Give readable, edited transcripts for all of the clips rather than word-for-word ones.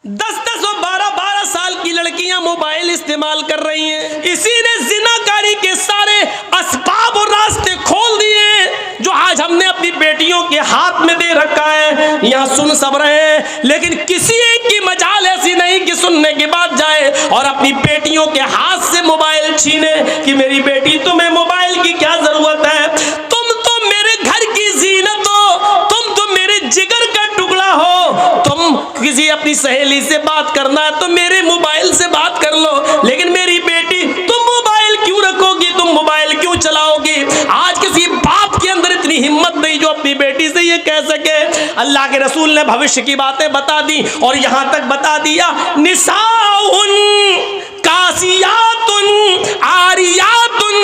10-10 और 12-12 साल की लड़कियां मोबाइल इस्तेमाल कर रही हैं। इसी ने जिनाकारी के सारे असबाब और रास्ते खोल दिए जो आज हमने अपनी बेटियों के हाथ में दे रखा है। यहाँ सुन सब रहे हैं, लेकिन किसी एक की मजाल ऐसी नहीं कि सुनने के बाद जाए और अपनी बेटियों के हाथ से मोबाइल छीने कि मेरी बेटी तुम्हें मोबाइल की क्या जरूरत है, तुम तो मेरे घर की जीनत हो, तुम तो मेरे जिगर का टुकड़ा हो, तुम किसी अपनी सहेली से बात करना है तो मेरे मोबाइल से बात कर लो, लेकिन मेरी बेटी तुम मोबाइल क्यों रखोगी, तुम मोबाइल क्यों चलाओगी। आज किसी बाप के अंदर इतनी हिम्मत नहीं जो अपनी बेटी से ये कह सके। अल्लाह के रसूल ने भविष्य की बातें बता दी और यहां तक बता दिया, निसाउन कासियातुन आरियातुन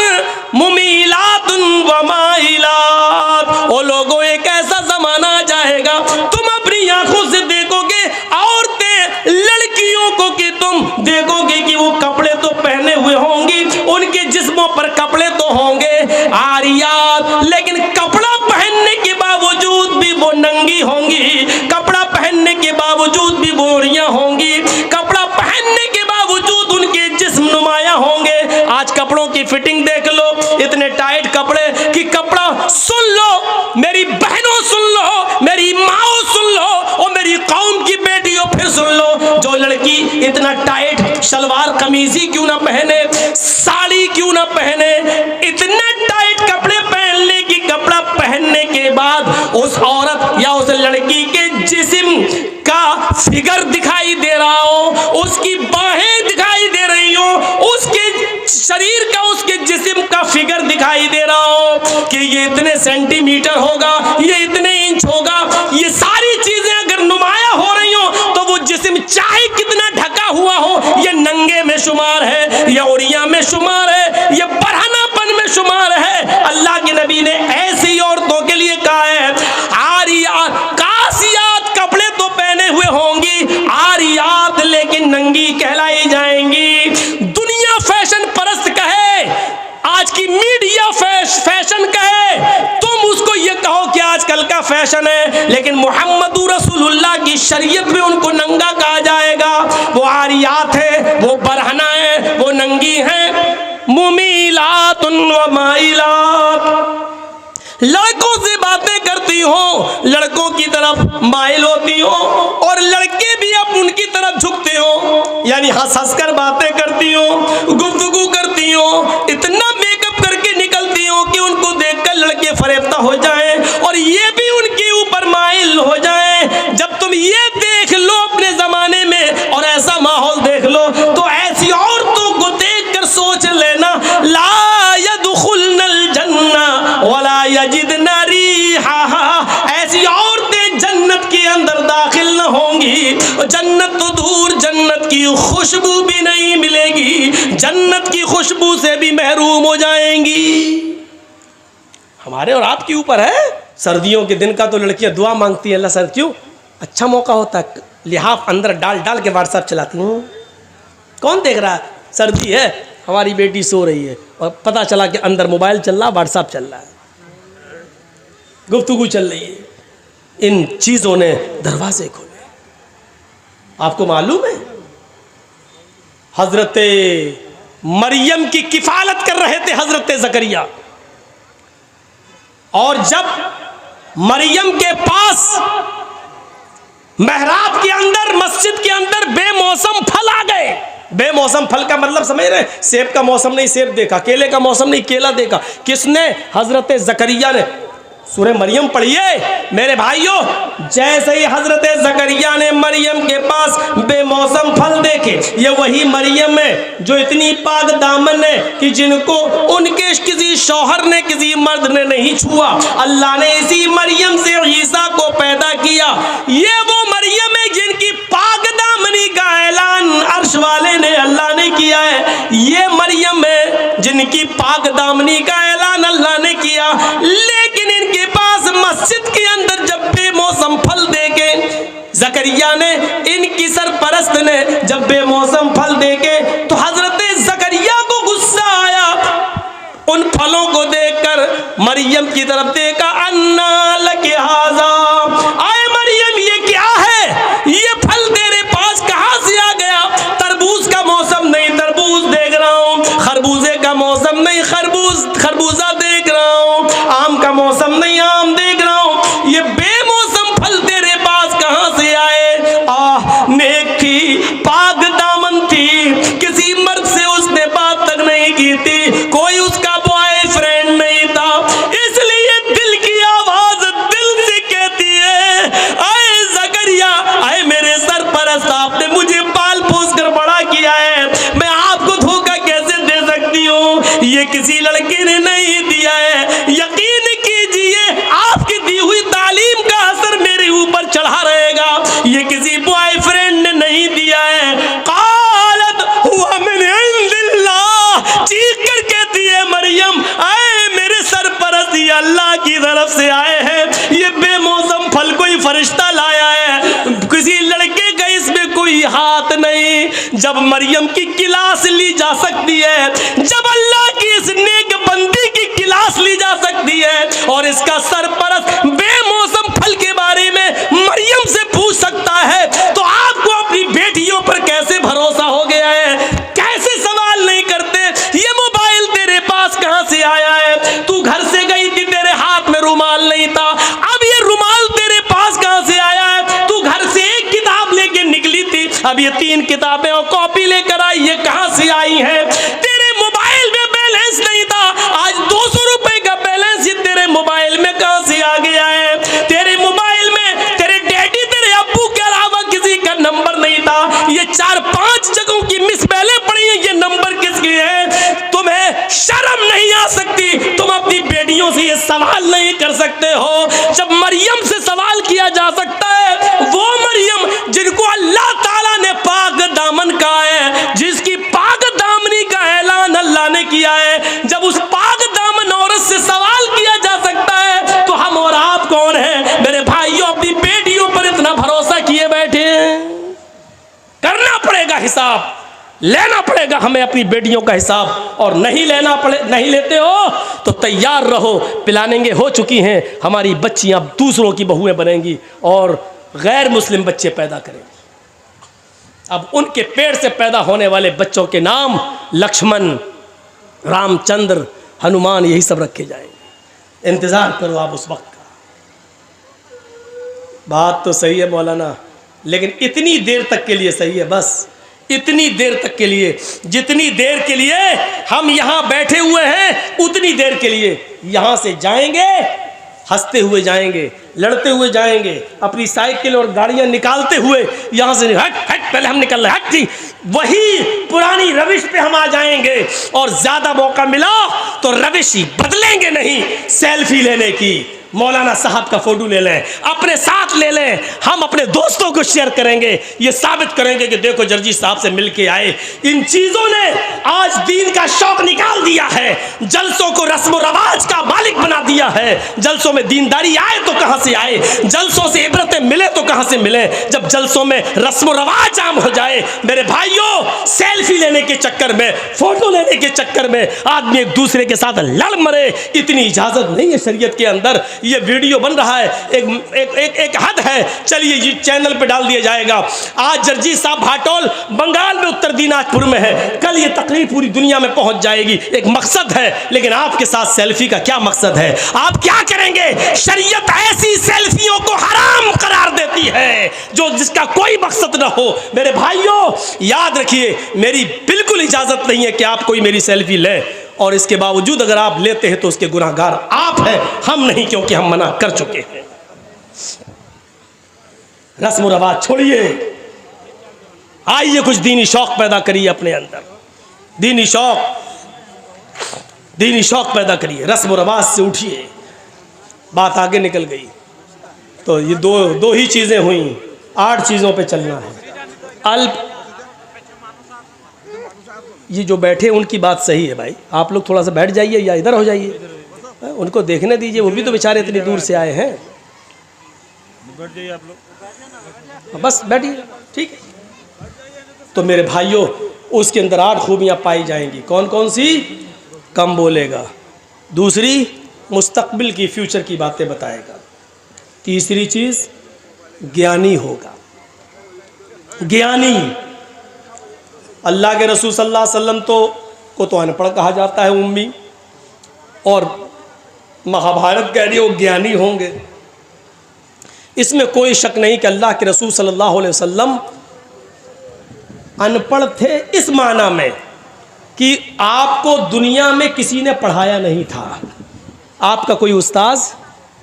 मुमीलातुन व माइलात। ओ लोगों, एक ऐसा जमाना आ जाएगा तुम अपनी आंखों से देखोगे औरतें लड़कियों को कि तुम देखोगे कि वो कपड़े तो पहने हुए होंगी, उनके जिस्मों पर कपड़े तो होंगे आरियात, लेकिन कपड़ा पहनने के बावजूद भी वो नंगी होंगी, कपड़ा पहनने के बावजूद भी बोरियां होंगी, कपड़ा पहनने के बावजूद उनके जिस्म नुमाया होंगे। आज कपड़ों की फिटिंग देख लो, इतने टाइट कपड़े कि कपड़ा सुन लो मेरी बहनों, सुन लो मेरी माओ, सुन लो और मेरी कौम की बेटियों फिर सुन लो, जो लड़की इतना टाइट शलवार कमीजी क्यों ना पहने, साड़ी क्यों ना पहने, इतने टाइट कपड़े पहन ले कि कपड़ा पहनने के बाद उस औरत या उस लड़की के जिस्म का फिगर दिखाई दे रहा हो, उसकी बाहें दिखाई दे रही हो, उसके शरीर का, उसके जिस्म का फिगर दिखाई दे रहा हो कि ये इतने सेंटीमीटर होगा, ये इतने इंच होगा, ये सारी चीजें अगर नुमाया हो रही हो तो वो जिस्म चाहे कितना ढका हुआ हो, ये नंगे में शुमार है, ये उरिया में शुमार है, ये बरहनापन में शुमार है। अल्लाह के नबी ने ऐसी औरतों के लिए कहा है, आरियात कासियात, कपड़े तो पहने हुए होंगी, आरियात लेकिन नंगी कहलाई जाएंगी। दुनिया फैशन परस्त कहे, आज की मीडिया फैशन कहे, तुम उसको ये कहो कि आजकल का फैशन है, लेकिन मुहम्मदुर रसूलुल्लाह की शरीयत में उनको नंगा कहा जाएगा। वो आरियात है, वो बरहना है, वो नंगी है। मुमीलातुन व माइलात, लड़कों से बातें करती हो, लड़कों की तरफ माइल होती हो और लड़के भी अब उनकी तरफ झुकते हो, यानी हंस हंस कर बातें करती हो, गुफ्तगू करती हो, इतना मेकअप करके निकलती हो कि उनको देखकर लड़के फरेफ्ता हो जाएं और ये भी उनके ऊपर माइल हो जाएं। जब तुम ये देख लो अपने जमाने में और ऐसा माहौल देख लो तो ऐसी औरतों को देखकर सोच लेना, ला यदखुलनल जन्ना वला यजिदना रिहा, ऐसी औरतें जन्नत के अंदर दाखिल न होंगी, जन्नत तो दूर, जन्नत की खुशबू भी नहीं मिलेगी, जन्नत की खुशबू से भी महरूम हो जाएंगी। हमारे और आपके ऊपर है। सर्दियों के दिन का तो लड़कियां दुआ मांगती हैं, अल्लाह सर क्यों अच्छा मौका होता है, लिहाफ अंदर डाल डाल के व्हाट्सएप चलाती हूँ, कौन देख रहा है, सर्दी है, हमारी बेटी सो रही है और पता चला कि अंदर मोबाइल चल रहा, व्हाट्सएप चल रहा है, गुफ्तगू चल रही है। इन चीज़ों ने दरवाजे खोले। आपको मालूम है हजरत मरियम की किफालत कर रहे थे हजरत जकरिया, और जब मरियम के पास मेहराब के अंदर, मस्जिद के अंदर बेमौसम फल आ गए। बेमौसम फल का मतलब समझ रहे, सेब का मौसम नहीं सेब देखा, केले का मौसम नहीं केला देखा, किसने, हजरत जकरिया ने। सूरह मरियम पढ़िए मेरे भाइयों। जैसे ही हजरत जकरिया ने मरियम के पास बेमौसम फल देखे, ये वही मरियम है जो इतनी पाक दामन है कि जिनको उनके किसी शौहर ने, किसी मर्द ने नहीं छुआ। अल्लाह ने इसी मरियम से ईसा को पैदा किया। ये वो मरियम है जिनकी पाक दामनी का ऐलान अर्श वाले ने, अल्लाह ने किया है। ये मरियम है जिनकी पाक दामनी का ऐलान अल्लाह ने किया, लेकिन इनके पास मस्जिद के अंदर जब बेमौसम फल देके जकरिया ने, इनकी सरपरस्त ने जब बेमौसम फल देके, तो हजरत जकरिया को गुस्सा आया। उन फलों को देखकर मरियम की तरफ देखा, अन्ना लके हाजा, आए मरियम ये क्या है, ये फल तेरे पास कहां ज़बरदस्त आपने मुझे पाल पोस कर बड़ा किया है, मैं आपको धोखा कैसे दे सकती हूँ? ये किसी लड़के ने नहीं दिया है। यकीन कीजिए आपकी दी हुई तालीम का असर मेरे ऊपर चढ़ा रहेगा। ये किसी बॉयफ्रेंड ने नहीं दिया है। क़ालत हुआ मिन इंदिल्लाह, चीख कर कहती है मरियम, आए मेरे सरपरस्त, ये अल्लाह की तरफ से आए हैं। ये बेमौसम फल कोई फरिश्ता लाया है, किसी लड़के का इसमें कोई हाथ नहीं। जब मरियम की क्लास ली जा सकती है, जब अल्लाह की इस नेक बंदी की क्लास ली जा सकती है, और इसका सरपरस्त बेमौसम फल के बारे में मरियम से पूछ सकता है, तो आपको अपनी बेटियों पर कैसे भरोसा हो गया है? कैसे सवाल नहीं करते? ये मोबाइल तेरे पास कहां से आया है? तू घर से गई थी, तेरे हाथ में रुमाल नहीं था, अब ये रुमाल तेरे पास कहां से आया है? तू घर से एक किताब लेके निकली थी, अब ये 3 किताबें और कॉपी लेकर आई, ये कहां से आई है? तेरे मोबाइल में बैलेंस नहीं था, आज 200 रुपए का बैलेंस ये तेरे मोबाइल में कहां से आ गया है? तेरे मोबाइल में तेरे डैडी, तेरे अब्बू के अलावा किसी का नंबर नहीं था, ये 4-5 जगहों की मिस पहले पड़ी है, ये नंबर किसके हैं? तुम्हें शर्म नहीं आ सकती? तुम अपनी बेटियों से ये सवाल नहीं कर सकते हो? जब मरियम से सवाल किया जा सकता है, वो मरियम जिनको अल्लाह ताला ने पाक दामन कहा है, जिसकी पाक दामनी का ऐलान अल्लाह ने किया है, जब उस पाक दामन औरत से सवाल किया जा सकता है, तो हम और आप कौन हैं? मेरे भाइयों, अपनी बेटियों पर इतना भरोसा किए बैठे हैं। करना पड़ेगा हिसाब, लेना पड़ेगा हमें अपनी बेटियों का हिसाब, और नहीं लेते हो तो तैयार रहो, पिलानेंगे हो चुकी हैं हमारी बच्चियां, दूसरों की बहुएं बनेंगी और गैर मुस्लिम बच्चे पैदा करेंगे। अब उनके पेट से पैदा होने वाले बच्चों के नाम लक्ष्मण, रामचंद्र, हनुमान, यही सब रखे जाएंगे। इंतजार करो आप उस वक्त का। बात तो सही है मौलाना, लेकिन इतनी देर तक के लिए सही है, बस इतनी देर तक के लिए, जितनी देर के लिए हम यहाँ बैठे हुए हैं, उतनी देर के लिए। यहाँ से जाएंगे, हंसते हुए जाएंगे, लड़ते हुए जाएंगे, अपनी साइकिल और गाड़ियाँ निकालते हुए यहाँ से हट हट, पहले हम निकल रहे, हट जी, वही पुरानी रविश पे हम आ जाएंगे। और ज़्यादा मौका मिला तो रविश ही बदलेंगे नहीं, सेल्फी लेने की, मौलाना साहब का फोटो ले लें, अपने साथ ले लें, हम अपने दोस्तों को शेयर करेंगे, ये साबित करेंगे कि देखो जर्जी साहब से मिल के आए। इन चीज़ों ने आज दीन का शौक निकाल दिया है, जलसों को रस्म व रवाज का मालिक बना दिया है। जलसों में दीनदारी आए तो कहाँ से आए, जलसों से इबरतें मिले तो कहाँ से मिले, जब जलसों में रस्म व रवाज आम हो जाए। मेरे भाइयों, सेल्फी लेने के चक्कर में, फोटो लेने के चक्कर में आदमी एक दूसरे के साथ लड़ मरे, इतनी इजाज़त नहीं है शरीयत के अंदर। ये वीडियो बन रहा है, एक हद है, चलिए ये चैनल पे डाल दिया जाएगा। आज जर्जी साहब भाटोल बंगाल में उत्तर दिनाजपुर में है, कल ये तकरीर पूरी दुनिया में पहुंच जाएगी। एक मकसद है, लेकिन आपके साथ सेल्फी का क्या मकसद है? आप क्या करेंगे? शरीयत ऐसी सेल्फियों को हराम करार देती है जो जिसका कोई मकसद ना हो। मेरे भाइयों याद रखिए, मेरी बिल्कुल इजाजत नहीं है कि आप कोई मेरी सेल्फी लें, और इसके बावजूद अगर आप लेते हैं तो उसके गुनाहगार आप हैं, हम नहीं, क्योंकि हम मना कर चुके हैं। रस्म रवाज छोड़िए, आइए कुछ दीनी शौक पैदा करिए अपने अंदर, दीनी शौक पैदा करिए, रस्म रवाज से उठिए। बात आगे निकल गई तो ये दो ही चीज़ें हुई, 8 चीज़ों पे चलना है। अल्प, ये जो बैठे उनकी बात सही है भाई, आप लोग थोड़ा सा बैठ जाइए या इधर हो जाइए, उनको देखने दीजिए, वो भी तो बेचारे इतनी दूर से आए हैं। बैठ जाइए आप लोग, बस बैठिए, ठीक है। तो मेरे भाइयों, उसके अंदर 8 खूबियाँ पाई जाएंगी। कौन कौन सी? कम बोलेगा, दूसरी मुस्तकबिल की, फ्यूचर की बातें बताएगा, तीसरी चीज़ ज्ञानी होगा। ज्ञानी, अल्लाह के रसूल सल्लल्लाहु अलैहि वसल्लम को तो अनपढ़ कहा जाता है, उम्मी, और महाभारत कह रही हो ज्ञानी होंगे। इसमें कोई शक नहीं कि अल्लाह के रसूल सल्लल्लाहु अलैहि वसल्लम अनपढ़ थे, इस माना में कि आपको दुनिया में किसी ने पढ़ाया नहीं था, आपका कोई उस्ताद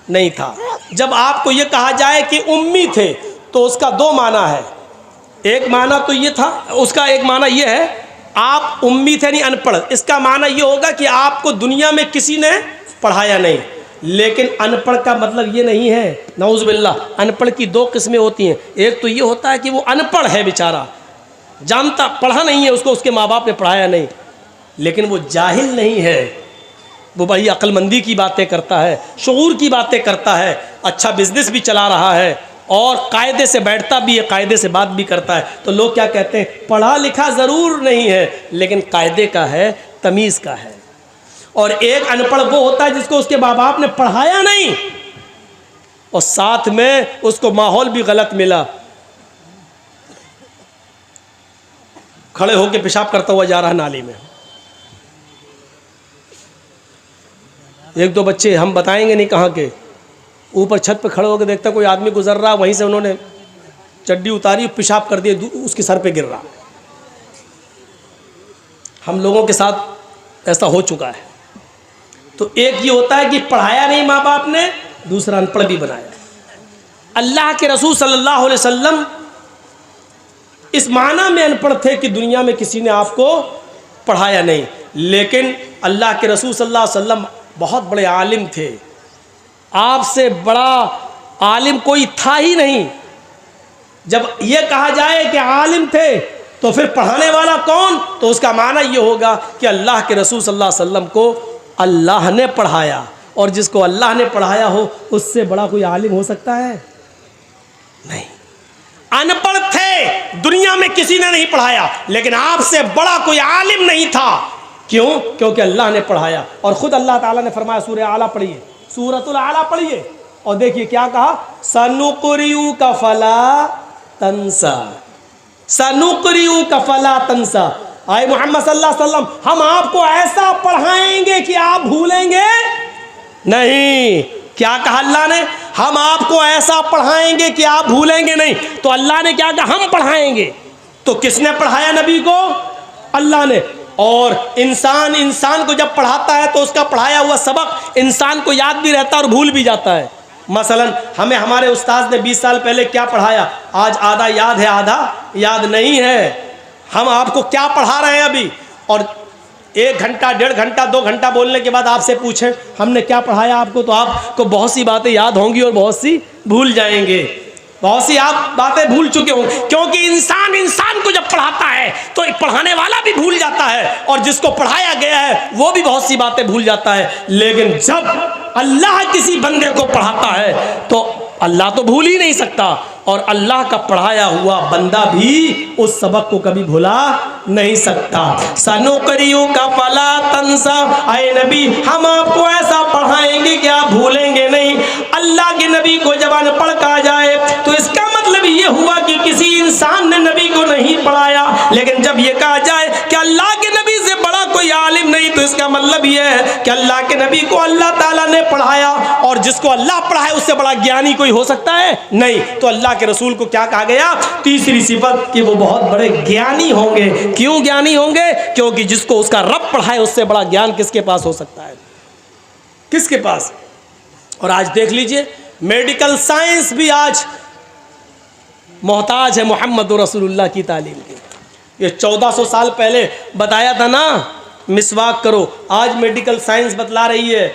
नहीं था। जब आपको ये कहा जाए कि उम्मी थे तो उसका 2 माना है, एक माना तो ये था, उसका एक माना ये है आप उम्मी थे नहीं अनपढ़, इसका माना ये होगा कि आपको दुनिया में किसी ने पढ़ाया नहीं। लेकिन अनपढ़ का मतलब ये नहीं है, नऊज़ुबिल्लाह, अनपढ़ की दो किस्में होती हैं। एक तो ये होता है कि वो अनपढ़ है बेचारा, जानता पढ़ा नहीं है, उसको उसके माँ बाप ने पढ़ाया नहीं, लेकिन वो जाहिल नहीं है, वो बड़ी अक्लमंदी की बातें करता है, शऊर की बातें करता है, अच्छा बिजनेस भी चला रहा है और कायदे से बैठता भी है, कायदे से बात भी करता है। तो लोग क्या कहते हैं, पढ़ा लिखा ज़रूर नहीं है लेकिन कायदे का है, तमीज़ का है। और एक अनपढ़ वो होता है जिसको उसके माँ बाप ने पढ़ाया नहीं और साथ में उसको माहौल भी गलत मिला, खड़े होकर पेशाब करता हुआ जा रहा है नाली में। एक दो बच्चे हम बताएंगे नहीं कहाँ के, ऊपर छत पे खड़े होकर देखता कोई आदमी गुजर रहा, वहीं से उन्होंने चड्डी उतारी, पेशाब कर दिए, उसके सर पे गिर रहा। हम लोगों के साथ ऐसा हो चुका है। तो एक ये होता है कि पढ़ाया नहीं माँ बाप ने, दूसरा अनपढ़ भी बनाया। अल्लाह के रसूल सल्लल्लाहु अलैहि वसल्लम इस माना में अनपढ़ थे कि दुनिया में किसी ने आपको पढ़ाया नहीं, लेकिन अल्लाह के रसूल सल्लल्लाहु अलैहि वसल्लम बहुत बड़े आलिम थे। आपसे बड़ा आलिम कोई था ही नहीं। जब ये कहा जाए कि आलिम थे तो फिर पढ़ाने वाला कौन, तो उसका माना ये होगा कि अल्लाह के रसूल सल्लल्लाहु अलैहि वसल्लम को अल्लाह ने पढ़ाया, और जिसको अल्लाह ने पढ़ाया हो उससे बड़ा कोई आलिम हो सकता है? नहीं। अनपढ़ थे, दुनिया में किसी ने नहीं पढ़ाया, लेकिन आपसे बड़ा कोई आलिम नहीं था। क्यों? क्योंकि अल्लाह ने पढ़ाया। और ख़ुद अल्लाह ताला ने फरमाया, सूरह आला पढ़िए, सूरतुल आला पढ़िए, और देखिए क्या कहा, सनुक़रिउ का फला तंसा, सनुक़रिउ का फला तंसा। आए मोहम्मद सल्लल्लाहु अलैहि वसल्लम, हम आपको ऐसा पढ़ाएंगे कि आप भूलेंगे नहीं। क्या कहा अल्लाह ने? हम आपको ऐसा पढ़ाएंगे कि आप भूलेंगे नहीं। तो अल्लाह ने क्या कहा? हम पढ़ाएंगे। तो किसने पढ़ाया नबी को? अल्लाह ने। और इंसान को जब पढ़ाता है तो उसका पढ़ाया हुआ सबक इंसान को याद भी रहता है और भूल भी जाता है। मसलन हमें हमारे उस्ताद ने 20 साल पहले क्या पढ़ाया, आज आधा याद है, आधा याद नहीं है। हम आपको क्या पढ़ा रहे हैं अभी, और 1 घंटा, 1.5 घंटा, 2 घंटा बोलने के बाद आपसे पूछें हमने क्या पढ़ाया आपको, तो आपको बहुत सी बातें याद होंगी और बहुत सी भूल जाएंगे। बहुत सी आप बातें भूल चुके होंगे, क्योंकि इंसान को जब पढ़ाता है तो पढ़ाने वाला भी भूल जाता है और जिसको पढ़ाया गया है वो भी बहुत सी बातें भूल जाता है। लेकिन जब अल्लाह किसी बंदे को पढ़ाता है तो अल्लाह तो भूल ही नहीं सकता, और अल्लाह का पढ़ाया हुआ बंदा भी उस सबक को कभी भुला नहीं सकता। सनुक़रिउ का फला तंसा, आए नबी हम आपको ऐसा पढ़ाएंगे कि आप भूलेंगे नहीं। अल्लाह के नबी को जब अनपढ़ कहा जाए तो इसका मतलब ये हुआ कि किसी इंसान ने नबी को नहीं पढ़ाया। लेकिन जब ये कहा जाए कि अल्लाह के नबी से बड़ा कोई आलिम नहीं, तो इसका मतलब ये है कि अल्लाह के नबी को अल्लाह ताला ने पढ़ाया, और जिसको अल्लाह पढ़ाए उससे बड़ा ज्ञानी कोई हो सकता है? नहीं। तो अल्लाह के रसूल को क्या कहा गया? तीसरी सिफत कि वो बहुत बड़े ज्ञानी होंगे। क्यों ज्ञानी होंगे? क्योंकि जिसको उसका रब पढ़ाए उससे बड़ा ज्ञान किसके पास हो सकता है? किसके पास? और आज देख लीजिए, मेडिकल साइंस भी आज मोहताज है मोहम्मद रसूलुल्लाह की तालीम की। ये 1400 साल पहले बताया था ना, मिसवाक करो, आज मेडिकल साइंस बतला रही है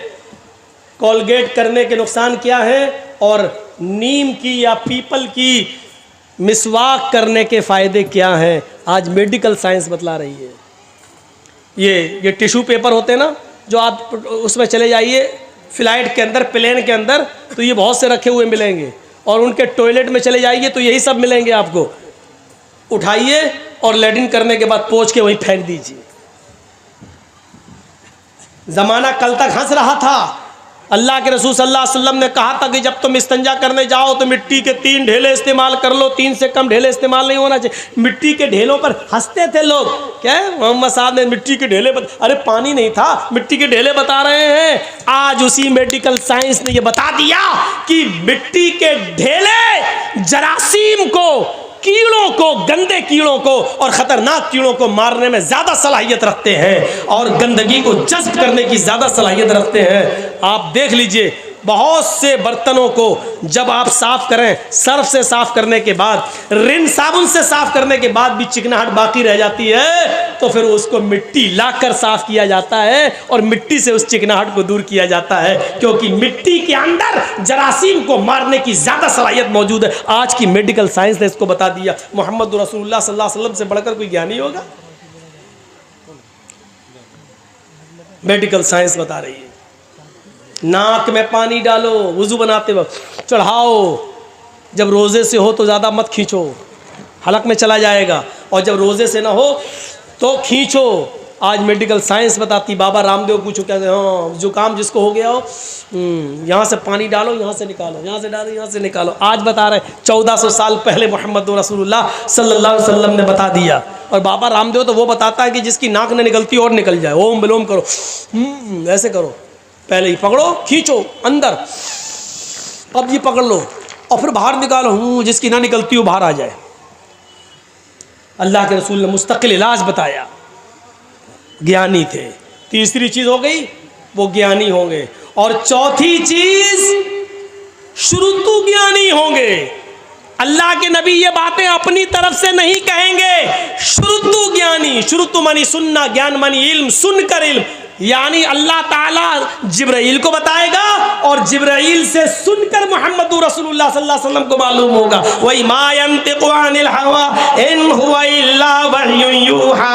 कोलगेट करने के नुकसान क्या है और नीम की या पीपल की मिसवाक करने के फ़ायदे क्या हैं, आज मेडिकल साइंस बतला रही है। ये टिश्यू पेपर होते हैं ना, जो आप उसमें चले जाइए फ़्लाइट के अंदर, प्लेन के अंदर, तो ये बहुत से रखे हुए मिलेंगे, और उनके टॉयलेट में चले जाइए तो यही सब मिलेंगे आपको। उठाइए और लैट्रिन करने के बाद पोंछ के वहीं फेंक दीजिए। ज़माना कल तक हंस रहा था। अल्लाह के रसूल सल्लल्लाहु अलैहि वसल्लम ने कहा था कि जब तुम इस्तंजा करने जाओ तो मिट्टी के 3 ढेले इस्तेमाल कर लो, 3 से कम ढेले इस्तेमाल नहीं होना चाहिए। मिट्टी के ढेलों पर हंसते थे लोग, क्या मोहम्मद साहब ने मिट्टी के ढेले अरे पानी नहीं था, मिट्टी के ढेले बता रहे हैं। आज उसी मेडिकल साइंस ने यह बता दिया कि मिट्टी के ढेले जरासीम को, कीड़ों को, गंदे कीड़ों को और ख़तरनाक कीड़ों को मारने में ज़्यादा सलाहियत रखते हैं और गंदगी को जज़्ब करने की ज़्यादा सलाहियत रखते हैं। आप देख लीजिए बहुत से बर्तनों को जब आप साफ़ करें, सर्फ से साफ़ करने के बाद, रिन साबुन से साफ़ करने के बाद भी चिकनाहट बाकी रह जाती है, तो फिर उसको मिट्टी लाकर साफ़ किया जाता है और मिट्टी से उस चिकनाहट को दूर किया जाता है, क्योंकि मिट्टी के अंदर जरासीम को मारने की ज़्यादा सलाहियत मौजूद है। आज की मेडिकल साइंस ने इसको बता दिया। मोहम्मद रसूलुल्लाह सल्लल्लाहु अलैहि वसल्लम से बढ़कर कोई ज्ञानी होगा? मेडिकल साइंस बता रही है। नाक में पानी डालो वुज़ू बनाते वक्त, चढ़ाओ, जब रोज़े से हो तो ज़्यादा मत खींचो, हलक में चला जाएगा, और जब रोज़े से ना हो तो खींचो। आज मेडिकल साइंस बताती, बाबा रामदेव पूछो क्या, हाँ जुकाम जिसको हो गया हो, यहाँ से पानी डालो, यहाँ से निकालो, यहाँ से डालो, यहाँ से निकालो। आज बता रहे 1400 साल पहले मोहम्मद रसूलुल्लाह सल्लल्लाहु अलैहि वसल्लम ने बता दिया। और बाबा रामदेव तो वो बताता है कि जिसकी नाक न निकलती और निकल जाए, ओम विलोम करो, ऐसे करो, पहले ही पकड़ो, खींचो अंदर, अब ये पकड़ लो और फिर बाहर निकालो, जिसकी ना निकलती हो बाहर आ जाए। अल्लाह के रसूल ने मुस्तकिल इलाज बताया, ज्ञानी थे। तीसरी चीज़ हो गई, वो ज्ञानी होंगे। और चौथी चीज़, शुरुतु ज्ञानी होंगे। अल्लाह के नबी ये बातें अपनी तरफ से नहीं कहेंगे, शुरुतु ज्ञानी, शुरुतु मानी सुनना, ज्ञान मानी इल्म, सुनकर इल्म, यानी अल्लाह ताला जिब्राइल को बताएगा और जिब्राइल से सुनकर मोहम्मद रसूलुल्लाह सल्लल्लाहु अलैहि वसल्लम को मालूम होगा। वही मा यंतिकु अनिल हवा इन हुवा इल्ला वह्युन यूहा,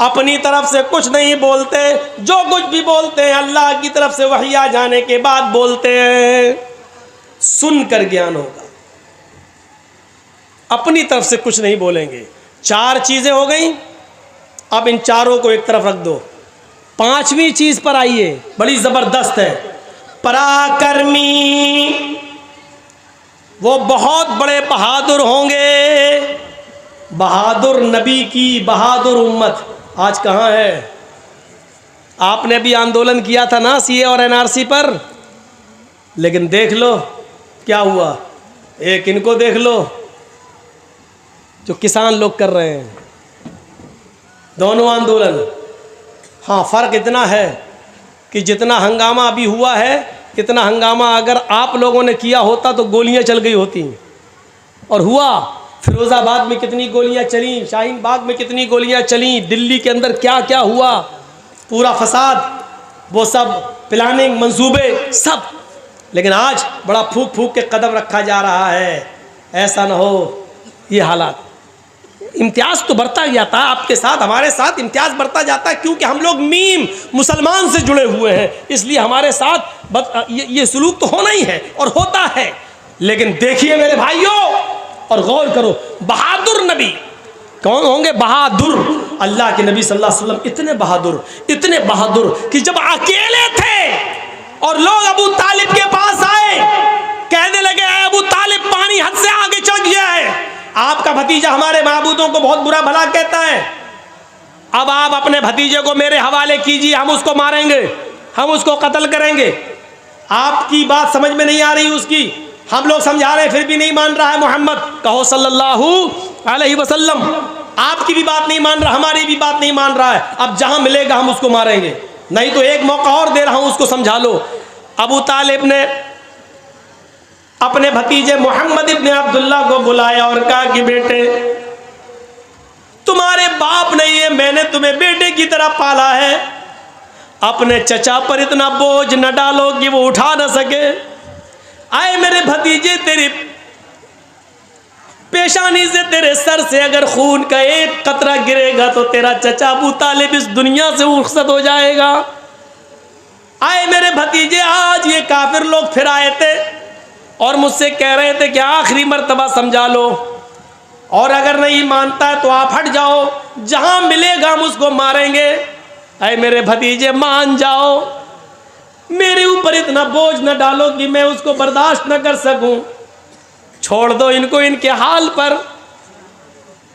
अपनी तरफ से कुछ नहीं बोलते, जो कुछ भी बोलते हैं अल्लाह की तरफ से वही आ जाने के बाद बोलते हैं। सुनकर ज्ञान होगा, अपनी तरफ से कुछ नहीं बोलेंगे। 4 चीजें हो गई, अब इन चारों को एक तरफ रख दो। 5वीं चीज पर आइए, बड़ी जबरदस्त है। पराक्रमी, वो बहुत बड़े बहादुर होंगे। बहादुर नबी की बहादुर उम्मत आज कहाँ है? आपने भी आंदोलन किया था ना सीए और एनआरसी पर, लेकिन देख लो क्या हुआ। एक इनको देख लो जो किसान लोग कर रहे हैं, दोनों आंदोलन। हाँ, फ़र्क इतना है कि जितना हंगामा अभी हुआ है, इतना हंगामा अगर आप लोगों ने किया होता तो गोलियां चल गई होती। और हुआ, फिरोज़ाबाद में कितनी गोलियां चली, शाहीन बाग में कितनी गोलियां चली, दिल्ली के अंदर क्या क्या हुआ, पूरा फसाद, वो सब प्लानिंग, मंसूबे सब। लेकिन आज बड़ा फूक फूक के कदम रखा जा रहा है, ऐसा ना हो ये हालात। इम्तियाज़ तो बढ़ता जाता है, आपके साथ हमारे साथ इम्तियाज़ बढ़ता जाता है, क्योंकि हम लोग मीम मुसलमान से जुड़े हुए हैं, इसलिए हमारे साथ ये सुलूक तो होना ही है और होता है। लेकिन देखिए मेरे भाइयों और गौर करो, बहादुर नबी कौन होंगे? बहादुर अल्लाह के नबी सल्लल्लाहु अलैहि वसल्लम इतने बहादुर कि जब अकेले थे और लोग अबू तालिब के पास आए, कहने लगे अबू तालिब पानी हद से आगे चढ़ गया है, आपका भतीजा हमारे माबूदों को बहुत बुरा भला कहता है, अब आप अपने भतीजे को मेरे हवाले कीजिए, हम उसको मारेंगे, हम उसको कत्ल करेंगे। आपकी बात समझ में नहीं आ रही उसकी, हम लोग समझा रहे फिर भी नहीं मान रहा है। मोहम्मद कहो सल्लल्लाहु अलैहि वसल्लम, आपकी भी बात नहीं मान रहा, हमारी भी बात नहीं मान रहा है। अब जहां मिलेगा हम उसको मारेंगे, नहीं तो एक मौका और दे रहा हूं, उसको समझा लो। अबू तालिब ने अपने भतीजे मोहम्मद इब्न अब्दुल्ला को बुलाया और कहा कि बेटे, तुम्हारे बाप नहीं है, मैंने तुम्हें बेटे की तरह पाला है, अपने चचा पर इतना बोझ न डालो कि वो उठा न सके। आए मेरे भतीजे, तेरी पेशानी से, तेरे सर से अगर खून का एक कतरा गिरेगा तो तेरा चचा अबू तालिब इस दुनिया से रुखसत हो जाएगा। आए मेरे भतीजे, आज ये काफिर लोग फिर आए थे और मुझसे कह रहे थे कि आखिरी मर्तबा समझा लो, और अगर नहीं मानता है तो आप हट जाओ, जहां मिलेगा हम उसको मारेंगे। अरे मेरे भतीजे, मान जाओ, मेरे ऊपर इतना बोझ न डालो कि मैं उसको बर्दाश्त न कर सकूं, छोड़ दो इनको इनके हाल पर।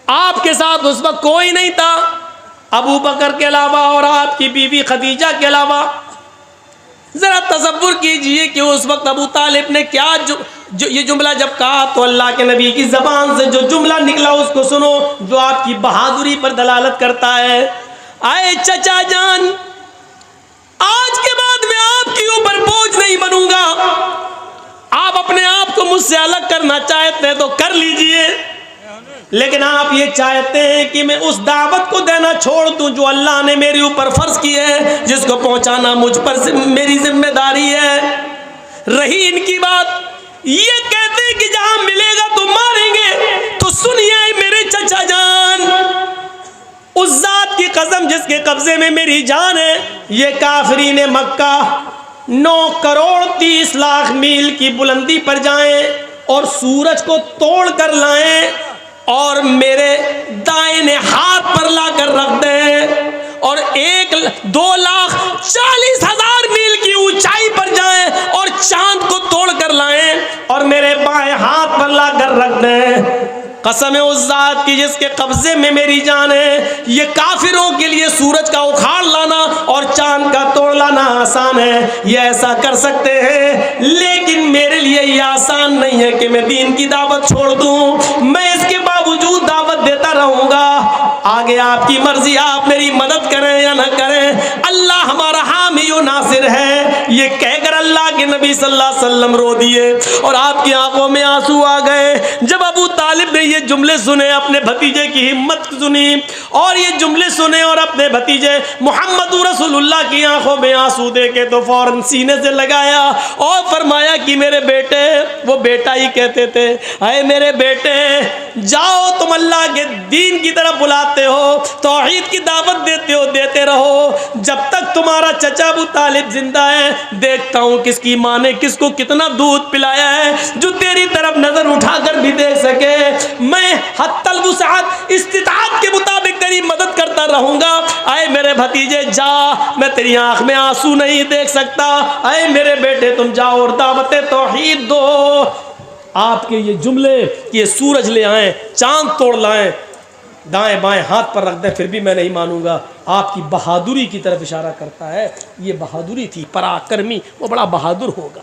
आपके साथ उस वक्त कोई नहीं था अबू बकर के अलावा और आपकी बीवी खदीजा के अलावा। जरा तसव्वुर कीजिए कि उस वक्त अबू तालिब ने क्या जो ये जुमला जब कहा, तो अल्लाह के नबी की जबान से जो जुमला निकला उसको सुनो, जो आपकी बहादुरी पर दलालत करता है। आए चचा जान, आज के बाद मैं मैं आपके ऊपर बोझ नहीं बनूंगा। आप अपने आप को मुझसे अलग करना चाहते हैं तो कर लीजिए, लेकिन आप ये चाहते हैं कि मैं उस दावत को देना छोड़ दूं जो अल्लाह ने मेरे ऊपर फर्ज की है, जिसको पहुंचाना मुझ पर मेरी जिम्मेदारी है। रही इनकी बात, ये कहते हैं कि जहां मिलेगा तो मारेंगे, तो सुनिए मेरे चचा जान, उस जात की कसम जिसके कब्जे में मेरी जान है, ये काफिरीन मक्का 9 करोड़ 30 लाख मील की बुलंदी पर जाएं और सूरज को तोड़ कर लाएं और मेरे दाहिने हाथ पर लाकर रख दें और 1,02,40,000 मील की ऊंचाई पर जाएं और चांद को तोड़ कर लाएं और मेरे बाएं हाथ पर लाकर रख दें। कसम है उस जात की जिसके कब्जे में मेरी जान है, ये काफिरों के लिए सूरज का उखाड़ लाना और चांद का तोड़ लाना आसान है, ये ऐसा कर सकते हैं, लेकिन मेरे लिए ये आसान नहीं है कि मैं दीन की दावत छोड़ दूं। मैं इसके बावजूद दावत देता रहूंगा। आगे आपकी मर्जी, आप मेरी मदद करें या न करें, अल्लाह हमारा हामी व नासिर है। ये कहकर अल्लाह के नबी सल्लल्लाहु अलैहि वसल्लम रो दिए और आपकी आंखों में आंसू आ गए। जब अबू तालिब ने ये जुमले सुने, अपने भतीजे की हिम्मत सुनी और ये जुमले सुने और अपने भतीजे मोहम्मद रसूलुल्लाह की आंखों में आंसू देके तो फौरन सीने से लगाया और फरमाया कि मेरे बेटे, वो बेटा ही कहते थे, अरे मेरे बेटे जाओ, तुम अल्लाह के दीन की तरफ बुलाते हो, तौहीद की दावत देते हो, देते रहो, जब तक तुम्हारा चचा अबू तालिब जिंदा है देखता हूँ किसकी माँ ने किसको कितना दूध पिलाया है जो तेरी तरफ नजर उठाकर भी देख सके। मैं हत्तल वुसाअत इस्तिताअत के मुताबिक तेरी मदद करता रहूंगा। आए मेरे भतीजे जा, मैं तेरी आंख में आंसू नहीं देख सकता, आए मेरे बेटे तुम जाओ और दावत तौहीद दो। आपके ये जुमले, ये सूरज ले आए, चांद तोड़ लाएं, दाएं बाएं हाथ पर रख दें, फिर भी मैं नहीं मानूंगा। आपकी बहादुरी की तरफ इशारा करता है। ये बहादुरी थी, पराक्रमी, वो बड़ा बहादुर होगा।